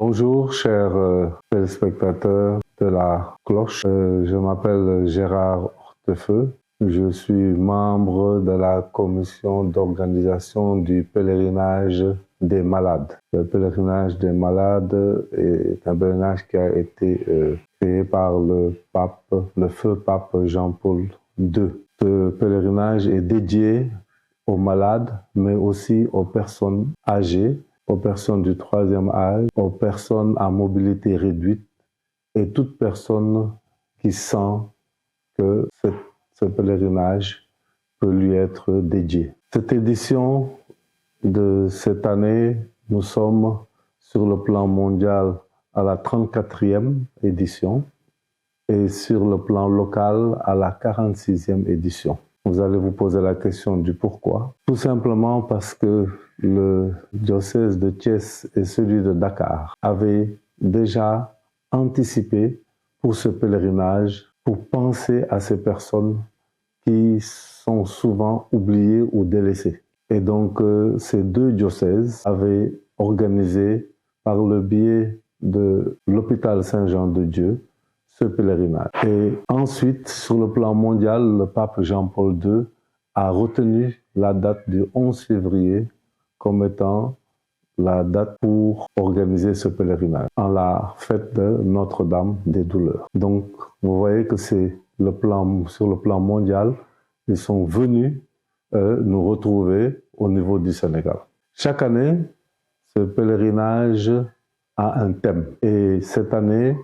Bonjour, chers téléspectateurs de la cloche. Je m'appelle Gérard Hortefeux. Je suis membre de la commission d'organisation du pèlerinage des malades. Le pèlerinage des malades est un pèlerinage qui a été créé par le feu pape Jean-Paul II. Ce pèlerinage est dédié aux malades, mais aussi aux personnes âgées, aux personnes du troisième âge, aux personnes à mobilité réduite et toute personne qui sent que ce pèlerinage peut lui être dédié. Cette édition de cette année, nous sommes sur le plan mondial à la 34e édition et sur le plan local à la 46e édition. Vous allez vous poser la question du pourquoi. Tout simplement parce que le diocèse de Thiès et celui de Dakar avaient déjà anticipé pour ce pèlerinage, pour penser à ces personnes qui sont souvent oubliées ou délaissées. Et donc, ces deux diocèses avaient organisé, par le biais de l'hôpital Saint-Jean-de-Dieu, ce pèlerinage. Et ensuite, sur le plan mondial, le pape Jean-Paul II a retenu la date du 11 février comme étant la date pour organiser ce pèlerinage, en la fête de Notre-Dame des Douleurs. Donc, vous voyez que c'est sur le plan mondial, ils sont venus nous retrouver au niveau du Sénégal. Chaque année, ce pèlerinage a un thème. Et cette année,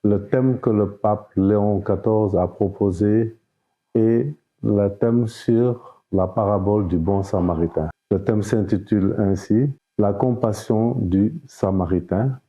le thème que le pape Léon XIV a proposé est le thème sur la parabole du bon samaritain. Le thème s'intitule ainsi « La compassion du samaritain,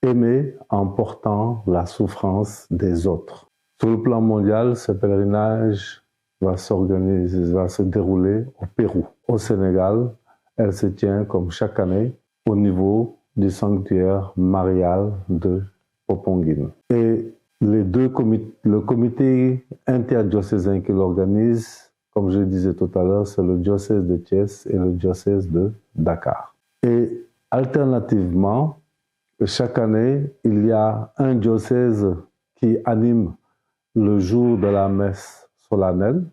aimer en portant la souffrance des autres ». Sur le plan mondial, ce pèlerinage va se dérouler au Pérou. Au Sénégal, elle se tient comme chaque année au niveau du sanctuaire marial de Popenguine. Et le comité interdiocésain qui l'organise, comme je le disais tout à l'heure, c'est le diocèse de Thiès et le diocèse de Dakar. Et alternativement, chaque année, il y a un diocèse qui anime le jour de la messe solennelle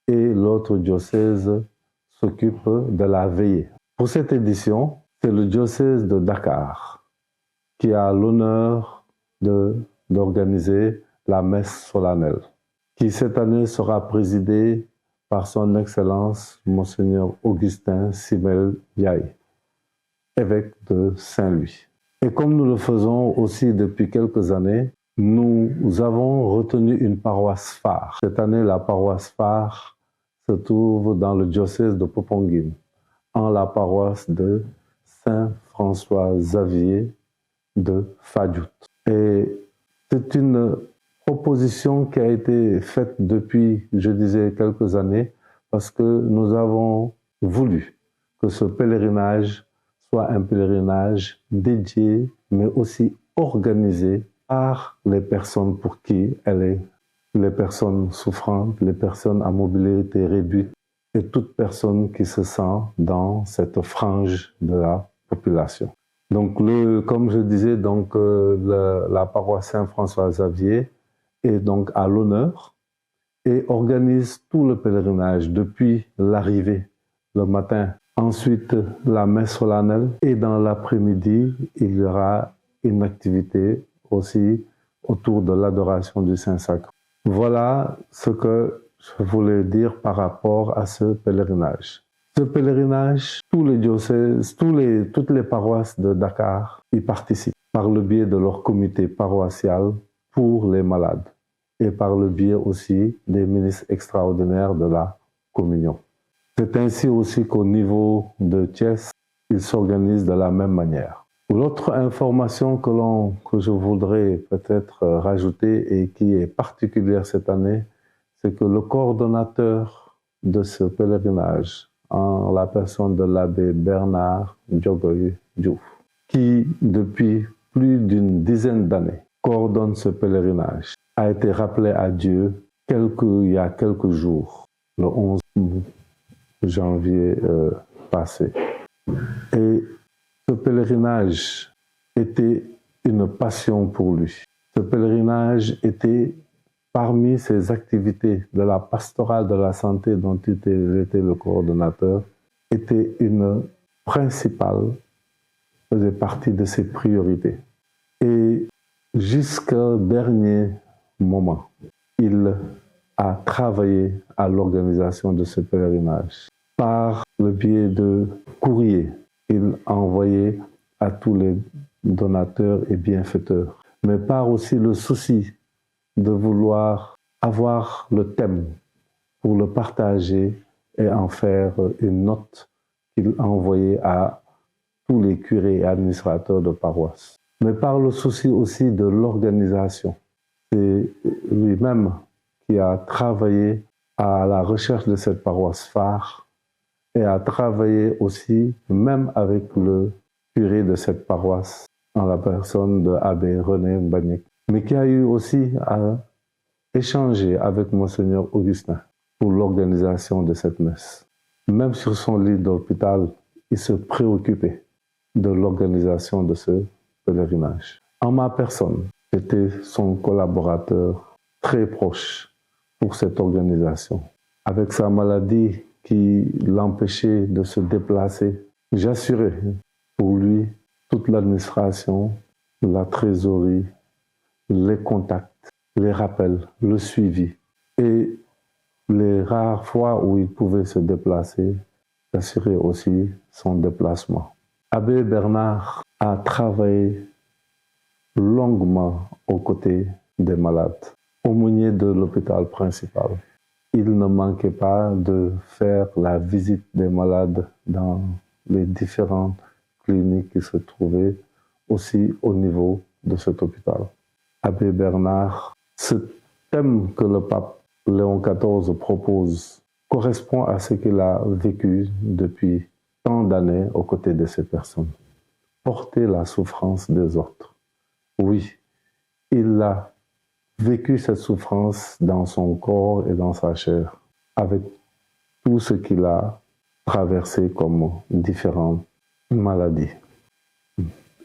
et l'autre diocèse s'occupe de la veillée. Pour cette édition, c'est le diocèse de Dakar qui a l'honneur d'organiser la messe solennelle, qui cette année sera présidée par son Excellence Monseigneur Augustin Simel Ndiaye, évêque de Saint-Louis. Et comme nous le faisons aussi depuis quelques années, nous avons retenu une paroisse phare. Cette année, la paroisse phare se trouve dans le diocèse de Popenguine, en la paroisse de Saint-François-Xavier de Fadiout. Et c'est une proposition qui a été faite depuis, je disais, quelques années, parce que nous avons voulu que ce pèlerinage soit un pèlerinage dédié, mais aussi organisé par les personnes pour qui elle est, les personnes souffrantes, les personnes à mobilité réduite et toute personne qui se sent dans cette frange de la population. Donc, comme je disais, la paroisse Saint-François-Xavier est donc à l'honneur et organise tout le pèlerinage depuis l'arrivée le matin. Ensuite, la messe solennelle et dans l'après-midi, il y aura une activité aussi autour de l'adoration du Saint-Sacre. Voilà ce que je voulais dire par rapport à ce pèlerinage. Ce pèlerinage, tous les diocèses, toutes les paroisses de Dakar y participent par le biais de leur comité paroissial pour les malades et par le biais aussi des ministres extraordinaires de la communion. C'est ainsi aussi qu'au niveau de Thiès, ils s'organisent de la même manière. L'autre information que je voudrais peut-être rajouter et qui est particulière cette année, c'est que le coordonnateur de ce pèlerinage, en la personne de l'abbé Bernard Diogoy Diouf, qui depuis plus d'une dizaine d'années coordonne ce pèlerinage, a été rappelé à Dieu il y a quelques jours, le 11 janvier passé. Et ce pèlerinage était une passion pour lui. Ce pèlerinage était parmi ses activités de la pastorale de la santé dont il était le coordonnateur, était une principale, faisait partie de ses priorités. Et jusqu'au dernier moment, il a travaillé à l'organisation de ce pèlerinage. Par le biais de courriers, il a envoyé à tous les donateurs et bienfaiteurs, mais par aussi le souci de vouloir avoir le thème pour le partager et en faire une note qu'il a envoyée à tous les curés et administrateurs de paroisse. Mais par le souci aussi de l'organisation. C'est lui-même qui a travaillé à la recherche de cette paroisse phare et a travaillé aussi même avec le curé de cette paroisse en la personne de l'abbé René Mbagnick, mais qui a eu aussi à échanger avec Monseigneur Augustin pour l'organisation de cette messe. Même sur son lit d'hôpital, il se préoccupait de l'organisation de ce pèlerinage. En ma personne, j'étais son collaborateur très proche pour cette organisation. Avec sa maladie qui l'empêchait de se déplacer, j'assurais pour lui toute l'administration, la trésorerie, les contacts, les rappels, le suivi. Et les rares fois où il pouvait se déplacer, j'assurais aussi son déplacement. Abbé Bernard a travaillé longuement aux côtés des malades, aumônier de l'hôpital principal. Il ne manquait pas de faire la visite des malades dans les différentes cliniques qui se trouvaient aussi au niveau de cet hôpital. Abbé Bernard, ce thème que le pape Léon XIV propose correspond à ce qu'il a vécu depuis tant d'années aux côtés de ces personnes. Porter la souffrance des autres. Oui, il a vécu cette souffrance dans son corps et dans sa chair, avec tout ce qu'il a traversé comme différentes maladies.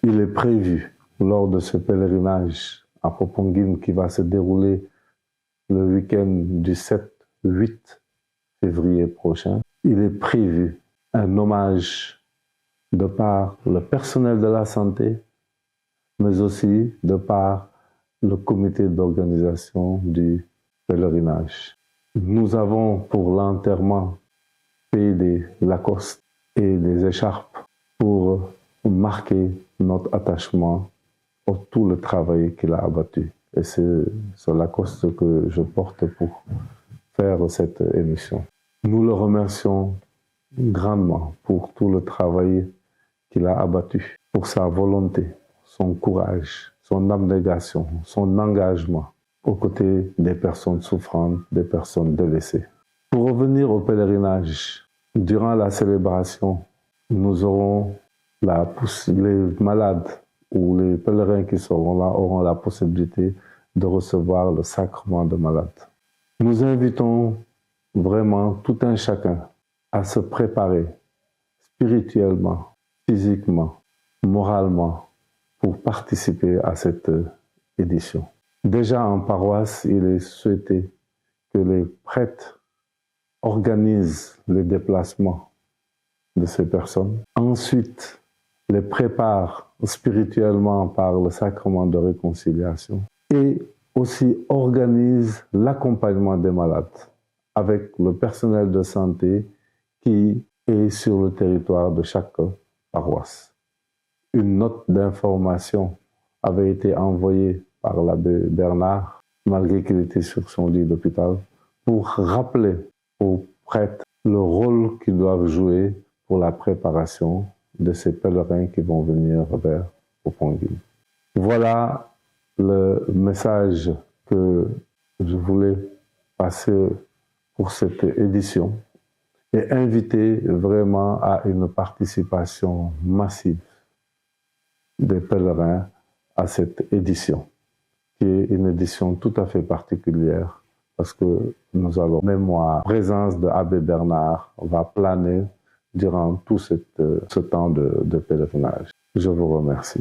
Il est prévu, lors de ce pèlerinage à Popenguine qui va se dérouler le week-end du 7-8 février prochain, il est prévu un hommage de par le personnel de la santé, mais aussi de par le comité d'organisation du pèlerinage. Nous avons pour l'enterrement fait des lacostes et des écharpes pour marquer notre attachement à tout le travail qu'il a abattu. Et c'est ce lacoste que je porte pour faire cette émission. Nous le remercions grandement pour tout le travail qu'il a abattu, pour sa volonté, son courage, son abnégation, son engagement aux côtés des personnes souffrantes, des personnes délaissées. Pour revenir au pèlerinage, durant la célébration, nous aurons les malades ou les pèlerins qui seront là auront la possibilité de recevoir le sacrement de malade. Nous invitons vraiment tout un chacun à se préparer spirituellement, physiquement, moralement pour participer à cette édition. Déjà en paroisse, il est souhaité que les prêtres organisent les déplacements de ces personnes. Ensuite, les préparent spirituellement par le sacrement de réconciliation et aussi organisent l'accompagnement des malades avec le personnel de santé qui est sur le territoire de chaque paroisse. Une note d'information avait été envoyée par l'abbé Bernard, malgré qu'il était sur son lit d'hôpital, pour rappeler aux prêtres le rôle qu'ils doivent jouer pour la préparation de ces pèlerins qui vont venir vers Popenguine. Voilà le message que je voulais passer pour cette édition et inviter vraiment à une participation massive des pèlerins à cette édition, qui est une édition tout à fait particulière parce que nous allons, mémoire, présence de Abbé Bernard va planer durant tout ce temps de pèlerinage. Je vous remercie.